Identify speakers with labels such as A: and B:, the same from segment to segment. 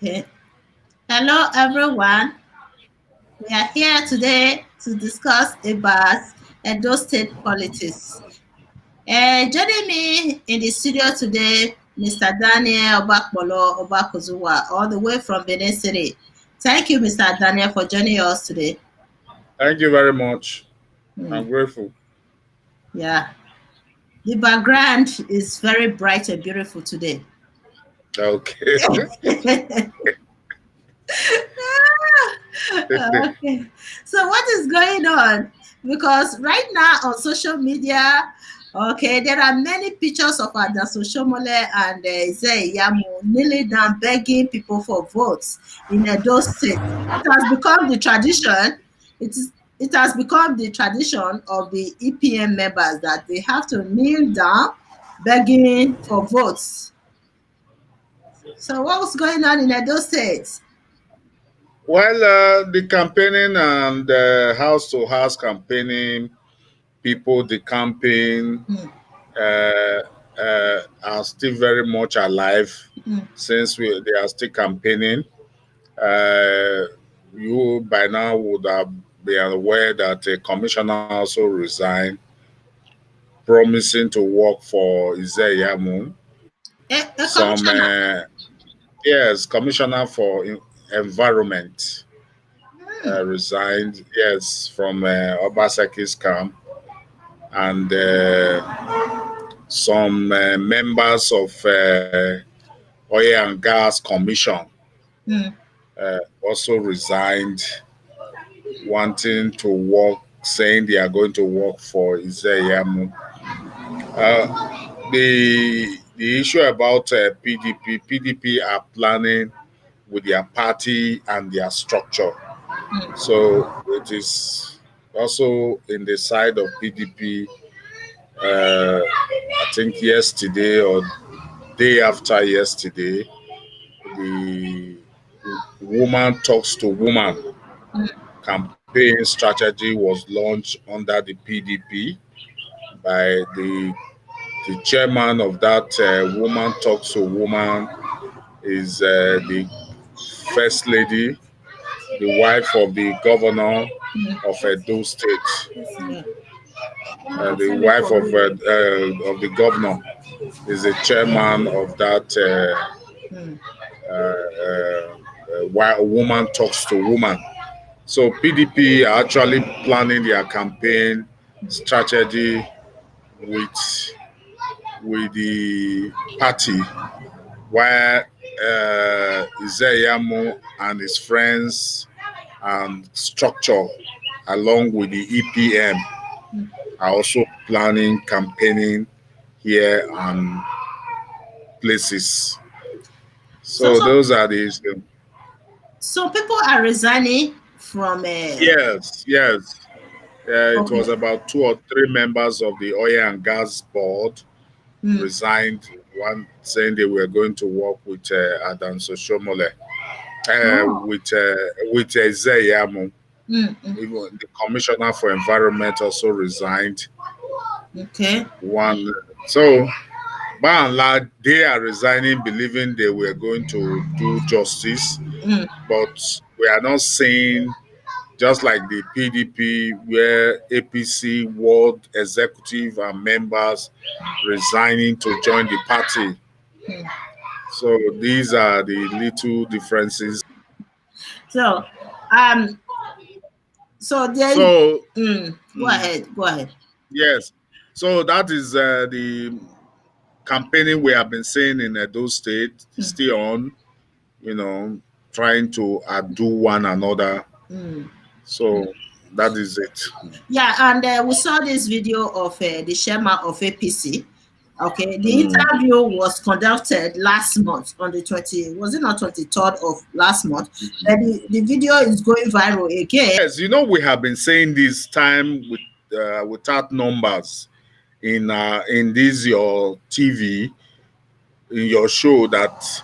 A: Okay. Hello, everyone. We are here today to discuss about Edo State politics. Joining me in the studio today, Mr. Daniel Obakbolo Obakuzuwa, all the way from Benin City. Thank you, Mr. Daniel, for joining us today.
B: Thank you very much.
A: Hmm.
B: I'm grateful.
A: Yeah, the background is very bright and beautiful today.
B: Okay.
A: Okay. So what is going on? Because right now on social media, okay, there are many pictures of Oshiomhole and Ize Iyamu kneeling down begging people for votes in Edo State. It has become the tradition. It has become the tradition of the EPM members that they have to kneel down begging for votes. So what was going on in Edo State?
B: Well, the campaigning and house to house campaigning, people, the campaign
A: Hmm.
B: are still very much alive
A: Hmm.
B: since they are still campaigning. Uh, you by now would have been aware that a commissioner also resigned, promising to work for Ize Iyamu.
A: A
B: Some
A: commissioner.
B: Yes, Commissioner for Environment
A: Hmm.
B: resigned, yes, from Obaseki's camp, and some members of Oil and Gas Commission
A: Hmm.
B: also resigned, wanting to work, saying they are going to work for Ize Iyamu. The issue about PDP are planning with their party and their structure. So it is also in the side of PDP. I think yesterday or day after yesterday, the woman talks to woman campaign strategy was launched under the PDP by the chairman of that woman talks to woman is the first lady, the wife of the governor of Edo State.
A: Yeah.
B: The wife of the governor is the chairman of that
A: Hmm.
B: woman talks to woman. So PDP are actually planning their campaign strategy with the party, where Ize and his friends and structure along with the EPM are also planning campaigning here and places.
A: So
B: So
A: some
B: those are the
A: some people are resigning from
B: yes, yes. It
A: okay.
B: was about two or three members of the oil and gas board
A: Hmm.
B: resigned. One saying they were going to work with Adam Soshomole,
A: Oh.
B: with Ize Iyamu.
A: Hmm. Hmm.
B: Even the commissioner for environment also resigned.
A: Okay.
B: One, so by and large, they are resigning, believing they were going to do justice,
A: Hmm.
B: but we are not seeing, just like the PDP, where APC world executive and members resigning to join the party.
A: Hmm.
B: So these are the little differences.
A: So um so there is
B: So
A: go
B: mm,
A: ahead, go ahead.
B: yes, so that is the campaigning we have been seeing in Edo State,
A: Hmm.
B: still on, you know, trying to outdo one another.
A: Hmm.
B: So that is it.
A: Yeah, and we saw this video of the chairman of APC. Okay, the
B: Mm.
A: interview was conducted last month on the 20, was it not 23rd of last month? But the video is going viral again.
B: Yes, we have been saying this time without numbers in this your TV, in your show, that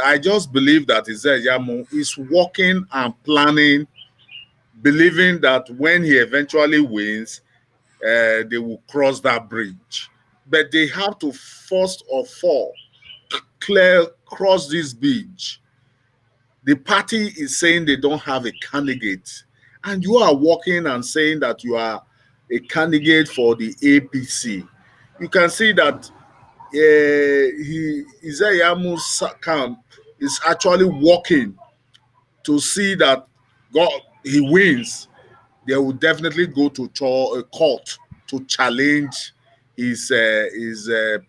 B: I just believe that Ize Iyamu is working and planning, believing that when he eventually wins, they will cross that bridge. But they have to first of all clear cross this bridge. The party is saying they don't have a candidate, and you are walking and saying that you are a candidate for the APC. You can see that Ize Iyamu's camp is actually working to see that God he wins. They will definitely go to court to challenge his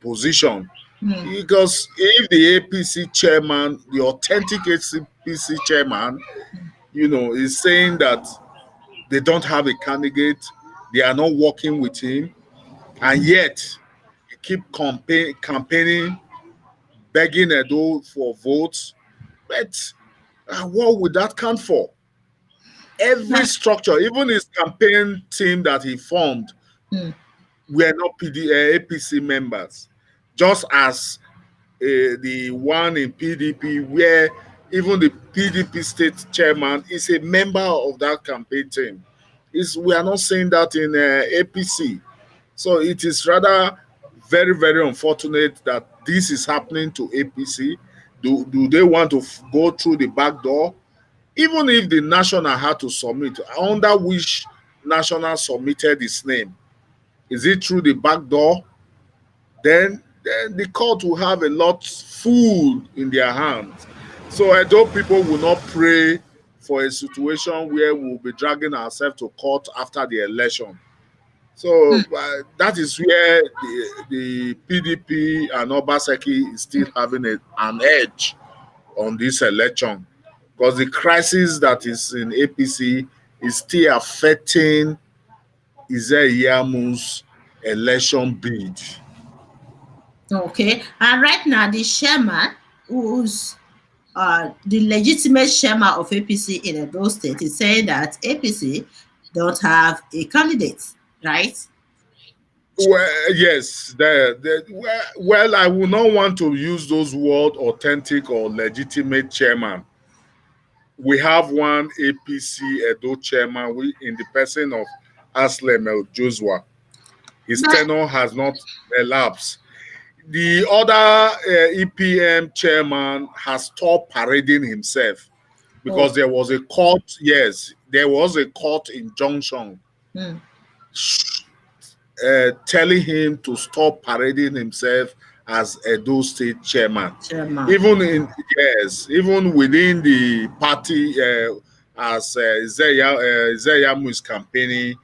B: position. Because if the APC chairman, the authentic APC chairman, is saying that they don't have a candidate, they are not working with him, and yet he keep campaigning, begging Edo for votes. But what would that count for? Every structure, even his campaign team that he formed, were not APC members. Just as the one in PDP, where even the PDP state chairman is a member of that campaign team. We are not saying that in APC. So it is rather very, very unfortunate that this is happening to APC. Do they want to go through the back door? Even if the national had to submit, under which national submitted his name, is it through the back door? Then the court will have a lot full in their hands. So I hope people will not pray for a situation where we'll be dragging ourselves to court after the election. So that is where the PDP and Obaseki is still having an edge on this election, because the crisis that is in APC is still affecting Ize Iyamu's election bid.
A: Okay, and right now the chairman, who's the legitimate chairman of APC in Edo State, is saying that APC don't have a candidate, right?
B: Well, yes, well, I will not want to use those words, authentic or legitimate chairman. We have one APC Edo chairman, in the person of Aslem Joshua. His
A: But
B: tenure has not elapsed. The other EPM chairman has stopped parading himself
A: oh,
B: because there was a court, yes, there was a court injunction telling him to stop parading himself as Edo State chairman.
A: chairman.
B: Even within the party, as Ize Iyamu is campaigning,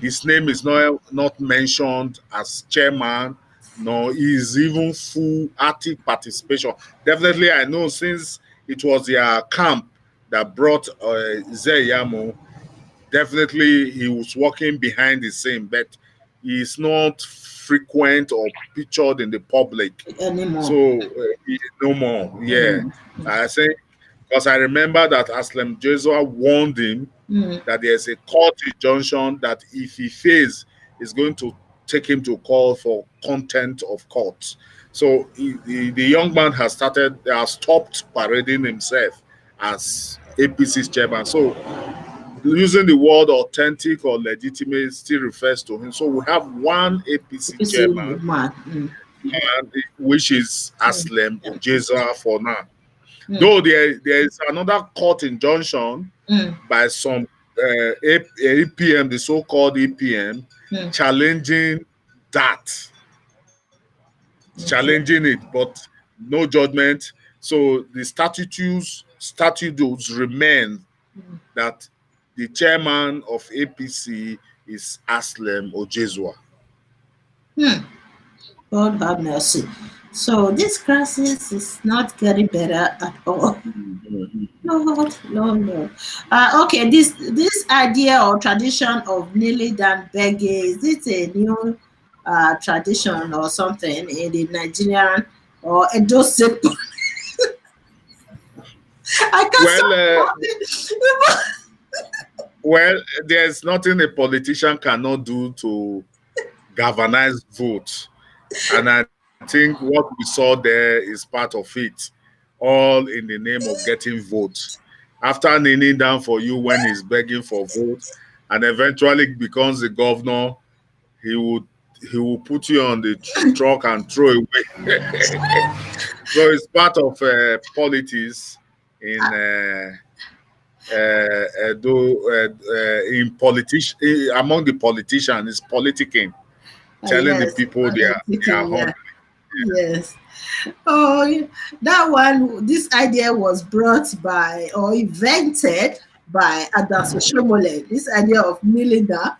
B: his name is not mentioned as chairman, nor is even full active participation. Definitely, I know, since it was their camp that brought Ize Iyamu, definitely he was working behind the scene, but he's not frequent or pictured in the public.
A: Anymore.
B: So no more. Yeah, I think, because I remember that Aslem Joshua warned him that there's a court injunction that if he fails, is going to take him to court for contempt of court. So the young man has stopped parading himself as APC's chairman. So using the word authentic or legitimate still refers to him. So we have one APC
A: APC
B: chairman,
A: woman.
B: which is Aslem Joshua for now. Though there is another court injunction by some EPM, the so-called EPM, challenging that, challenging it, but no judgment. So the statutes remain that the chairman of APC is Aslem Joshua.
A: God have mercy. So this crisis is not getting better at all. Lord, Lord, Lord. Okay, this idea or tradition of kneeling down begging, is it a new tradition or something in the Nigerian or Edo State? I can't
B: Well,
A: stop
B: well, there's nothing a politician cannot do to galvanize votes, and I think what we saw there is part of it, all in the name of getting votes. After kneeling down for you when he's begging for vote, and eventually becomes the governor, he would he will put you on the truck and throw away. So it's part of politics in among the politicians. It's politicking, telling the
A: Yes,
B: people they are
A: politicking, yeah.
B: hungry.
A: Yes. Oh, that one, this idea was brought by or invented by Adas Oshomole, this idea of kneeling down.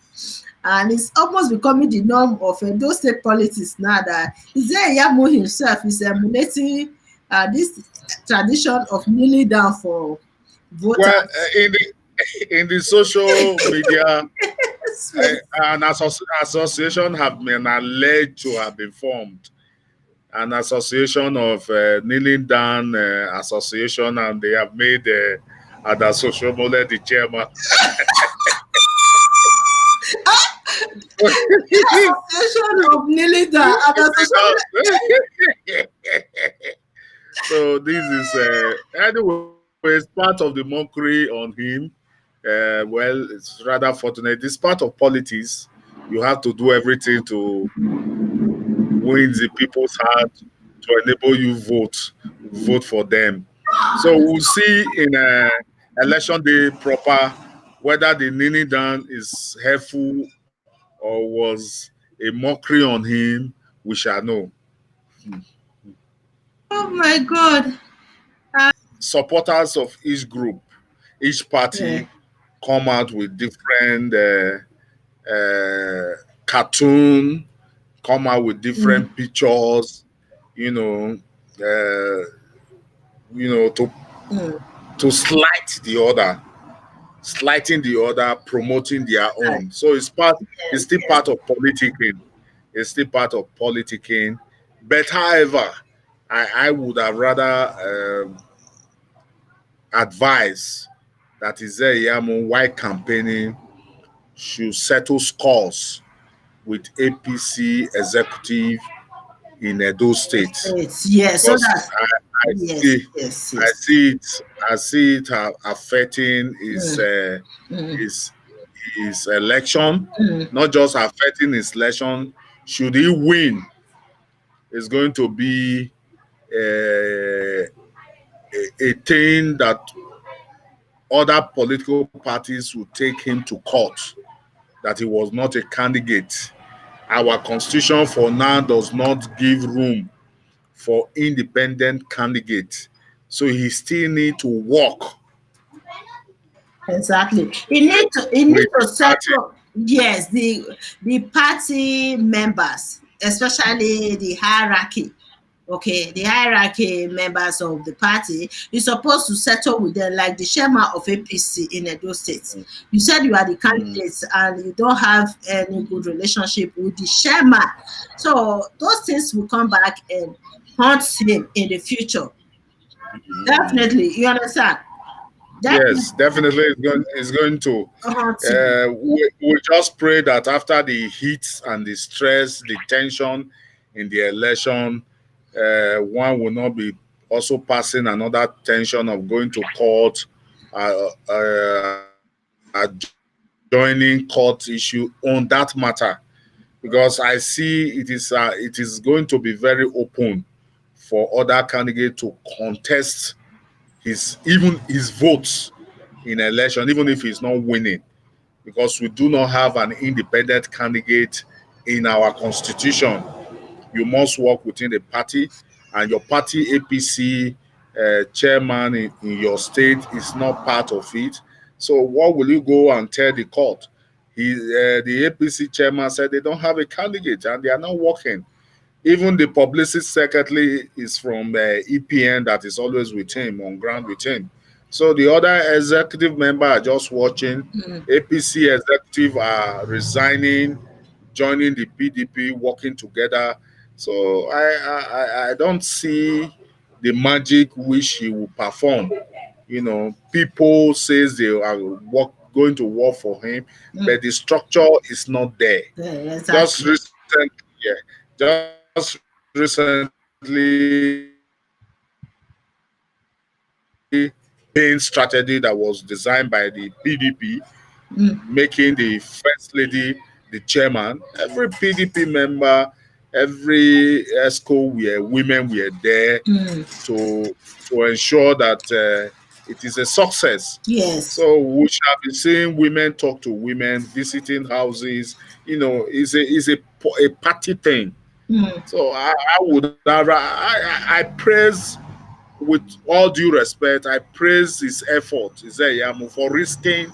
A: And it's almost becoming the norm of those state politics now that Ize Iyamu himself is emulating this tradition of kneeling down for
B: Well,
A: voters.
B: in the social media,
A: Yes.
B: an association have been alleged to have been formed. An association of kneeling down association, and they have made Ada Soshomole the chairman.
A: Association of kneeling down. Adas Oshomole.
B: So this is anyway, it's part of the mockery on him. Well, it's rather fortunate. It's part of politics. You have to do everything to win the people's heart, to enable you vote for them. So we'll see in election day proper whether the kneeling down is helpful or was a mockery on him. We shall know.
A: Oh my God.
B: Supporters of each group, each
A: Yeah.
B: party come out with different cartoon, come out with
A: Mm,
B: different pictures, you know, to
A: mm.
B: slight the other, slighting the other, promoting their
A: Right.
B: own. So it's
A: Yes,
B: still
A: yes.
B: part of politicking. It's still part of politicking. But however, I would have rather advise that Ize Iyamu, while campaigning, should settle scores with APC executive in Edo State,
A: It's, yes. So
B: because
A: that,
B: I
A: yes,
B: see
A: yes,
B: I
A: yes.
B: see it I see it affecting
A: Mm, mm,
B: his his election,
A: mm.
B: not just affecting his election. Should he win, it's going to be a thing that other political parties will take him to court that he was not a candidate. Our constitution for now does not give room for independent candidates. So he still need to work
A: Exactly. He need
B: with
A: to
B: the party.
A: settle, yes, the party members, especially the hierarchy. Okay, the hierarchy members of the party, you're supposed to settle with them like the chairman of APC in Edo State. You said you are the
B: Mm,
A: candidates and you don't have any good relationship with the chairman. So those things will come back and haunt him in the future.
B: mm.
A: Definitely, you understand? Definitely
B: Yes, definitely it's going to.
A: haunt him.
B: We just pray that after the heat and the stress, the tension in the election, one will not be also passing another tension of going to court, joining court issue on that matter, because I see it is going to be very open for other candidates to contest even his votes in election, even if he's not winning, because we do not have an independent candidate in our constitution. You must work within the party, and your party APC chairman in your state is not part of it. So what will you go and tell the court? The APC chairman said they don't have a candidate and they are not working. Even the publicity secretary is from EPN that is always with him, on ground with him. So the other executive member are just watching.
A: Mm.
B: APC executive are resigning, joining the PDP, working together. So I don't see the magic which he will perform. People says they are going to work for him,
A: Mm.
B: but the structure is not there.
A: Yeah,
B: Just
A: exactly.
B: recently, yeah, just recently, campaign strategy that was designed by the PDP,
A: Mm.
B: making the first lady the chairman, every PDP member, every ESCO women were there
A: Mm.
B: to ensure that it is a success.
A: Yes.
B: So we shall be seeing women talk to women, visiting houses. Is a party thing.
A: Mm.
B: So I would I praise, with all due respect, I praise his effort, Ize Iyamu, for risking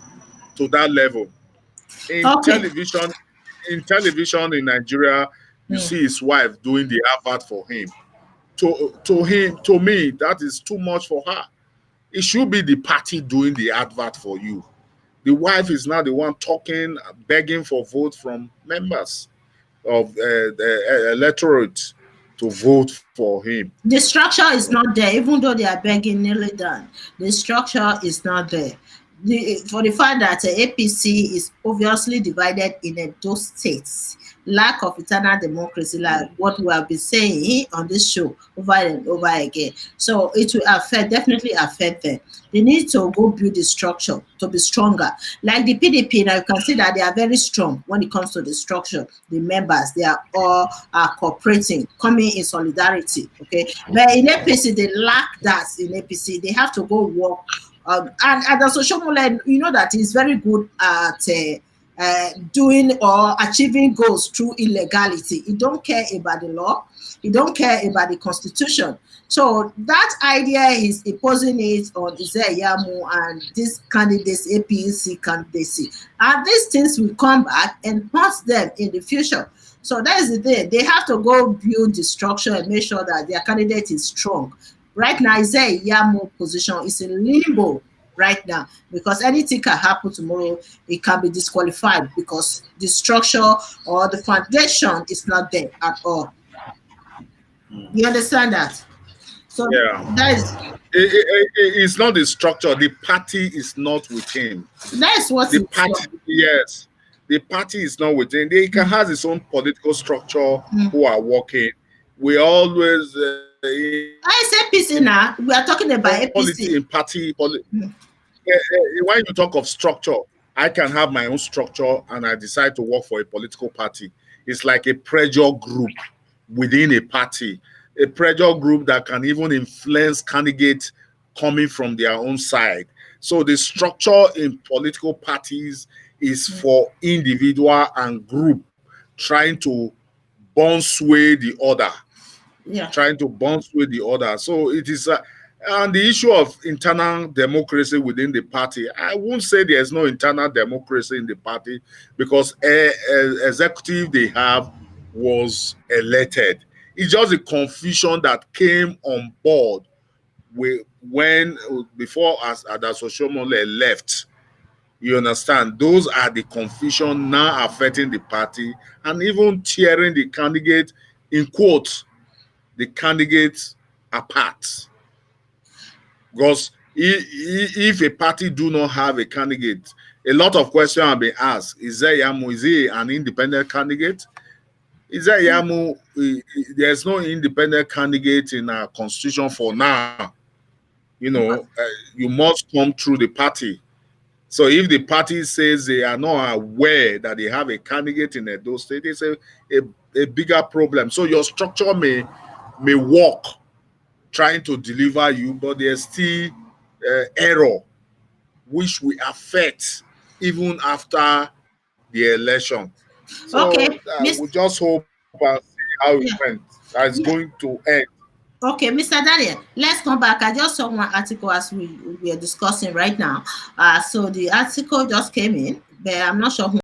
B: to that level. In
A: Okay.
B: television, in Nigeria, you
A: Mm.
B: see his wife doing the advert for him. To me, that is too much for her. It should be the party doing the advert for you. The wife is now the one talking, begging for vote from members of the electorate to vote for him.
A: The structure is not there, even though they are begging nearly done. The structure is not there. For the fact that APC is obviously divided in those states, lack of internal democracy, like what we have been saying on this show over and over again. So it will definitely affect them. They need to go build the structure to be stronger. Like the PDP, now you can see that they are very strong when it comes to the structure. The members, they are all cooperating, coming in solidarity. Okay, but in APC, they lack that. In APC, they have to go work. And the Oshiomhole, you know that he's very good at doing or achieving goals through illegality. He don't care about the law. He don't care about the constitution. So that idea is imposing it on Ize Iyamu and this candidates, APC candidacy. And these things will come back and haunt them in the future. So that is the thing. They have to go build the structure and make sure that their candidate is strong. Right now, Ize Iyamu position is in limbo right now because anything can happen tomorrow. It can be disqualified because the structure or the foundation is not there at all. You understand that? So
B: Yeah.
A: that is
B: It's not the structure. The party is not with him.
A: what
B: The
A: it's
B: party, yes, the party is not with him. It can has its own political structure
A: mm.
B: who are working. We always
A: I say APC now. We are talking about
B: in
A: APC.
B: party.
A: Mm.
B: When you talk of structure, I can have my own structure and I decide to work for a political party. It's like a pressure group within a party, a pressure group that can even influence candidates coming from their own side. So the structure in political parties is for individual and group trying to bond sway the other,
A: Yeah.
B: So it is, and the issue of internal democracy within the party. I won't say there's no internal democracy in the party because executive they have was elected. It's just a confusion that came on board when before as Oshiomhole left. You understand? Those are the confusion now affecting the party and even tearing the candidate, in quotes, the candidates apart. Because if a party do not have a candidate, a lot of questions have been asked. Ize Iyamu, is he an independent candidate? Ize Iyamu, there's no independent candidate in our constitution for now. You must come through the party. So if the party says they are not aware that they have a candidate in Edo State, it's a bigger problem. So your structure may work trying to deliver you, but there's still error which will affect even after the election. So
A: Okay,
B: we
A: Miss.
B: just hope and see how it went.
A: Yeah.
B: That it's
A: Yeah.
B: going to end.
A: Okay, Mr. Daniel, let's come back. I just saw one article as we are discussing right now. So the article just came in, but I'm not sure who